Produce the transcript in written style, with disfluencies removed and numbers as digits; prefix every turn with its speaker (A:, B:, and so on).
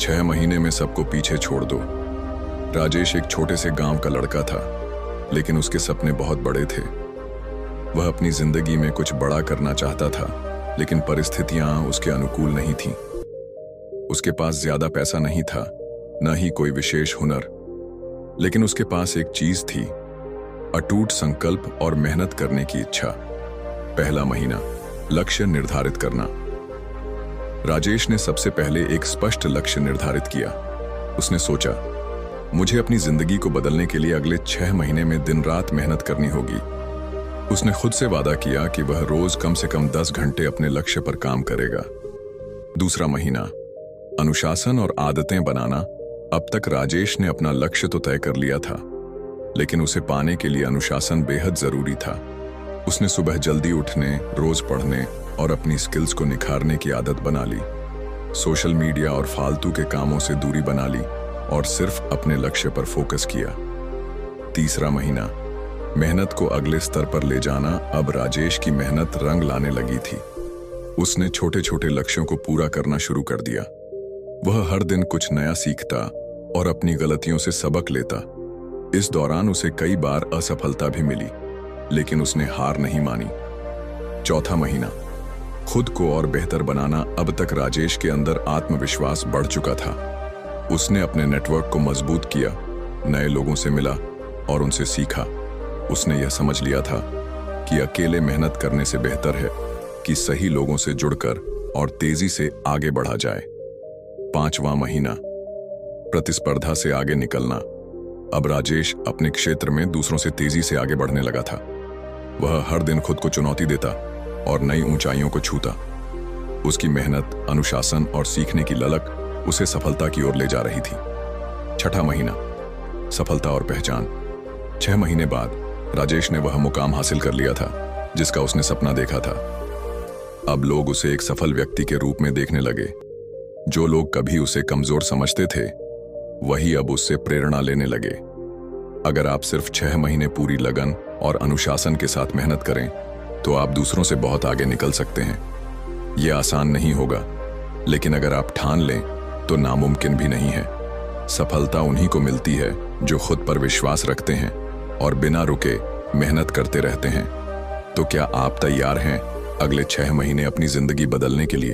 A: 6 महीने में सबको पीछे छोड़ दो। राजेश एक छोटे से गांव का लड़का था, लेकिन उसके सपने बहुत बड़े थे। वह अपनी जिंदगी में कुछ बड़ा करना चाहता था, लेकिन परिस्थितियां उसके अनुकूल नहीं थीं। उसके पास ज्यादा पैसा नहीं था, न ही कोई विशेष हुनर, लेकिन उसके पास एक चीज थी, अटूट संकल्प और मेहनत करने की इच्छा। पहला महीना, लक्ष्य निर्धारित करना। राजेश ने सबसे पहले एक स्पष्ट लक्ष्य निर्धारित किया। उसने सोचा, मुझे अपनी जिंदगी को बदलने के लिए अगले 6 महीने में दिन रात मेहनत करनी होगी। उसने खुद से वादा किया कि वह रोज कम से कम 10 घंटे अपने लक्ष्य पर काम करेगा। दूसरा महीना, अनुशासन और आदतें बनाना। अब तक राजेश ने अपना लक्ष्य तो तय कर लिया था, लेकिन उसे पाने के लिए अनुशासन बेहद जरूरी था। उसने सुबह जल्दी उठने, रोज पढ़ने और अपनी स्किल्स को निखारने की आदत बना ली। सोशल मीडिया और फालतू के कामों से दूरी बना ली और सिर्फ अपने लक्ष्य पर फोकस किया। तीसरा महीना, मेहनत को अगले स्तर पर ले जाना। अब राजेश की मेहनत रंग लाने लगी थी। उसने छोटे छोटे लक्ष्यों को पूरा करना शुरू कर दिया। वह हर दिन कुछ नया सीखता और अपनी गलतियों से सबक लेता। इस दौरान उसे कई बार असफलता भी मिली, लेकिन उसने हार नहीं मानी। चौथा महीना, खुद को और बेहतर बनाना। अब तक राजेश के अंदर आत्मविश्वास बढ़ चुका था। उसने अपने नेटवर्क को मजबूत किया, नए लोगों से मिला और उनसे सीखा। उसने यह समझ लिया था कि अकेले मेहनत करने से बेहतर है कि सही लोगों से जुड़कर और तेजी से आगे बढ़ा जाए। पांचवां महीना, प्रतिस्पर्धा से आगे निकलना। अब राजेश अपने क्षेत्र में दूसरों से तेजी से आगे बढ़ने लगा था। वह हर दिन खुद को चुनौती देता और नई ऊंचाइयों को छूता। उसकी मेहनत, अनुशासन और सीखने की ललक उसे सफलता की ओर ले जा रही थी। छठा महीना, सफलता और पहचान। 6 महीने बाद राजेश ने वह मुकाम हासिल कर लिया था जिसका उसने सपना देखा था। अब लोग उसे एक सफल व्यक्ति के रूप में देखने लगे। जो लोग कभी उसे कमजोर समझते थे, वही अब उससे प्रेरणा लेने लगे। अगर आप सिर्फ 6 महीने पूरी लगन और अनुशासन के साथ मेहनत करें, तो आप दूसरों से बहुत आगे निकल सकते हैं। यह आसान नहीं होगा, लेकिन अगर आप ठान लें तो नामुमकिन भी नहीं है। सफलता उन्हीं को मिलती है जो खुद पर विश्वास रखते हैं और बिना रुके मेहनत करते रहते हैं। तो क्या आप तैयार हैं अगले 6 महीने अपनी जिंदगी बदलने के लिए?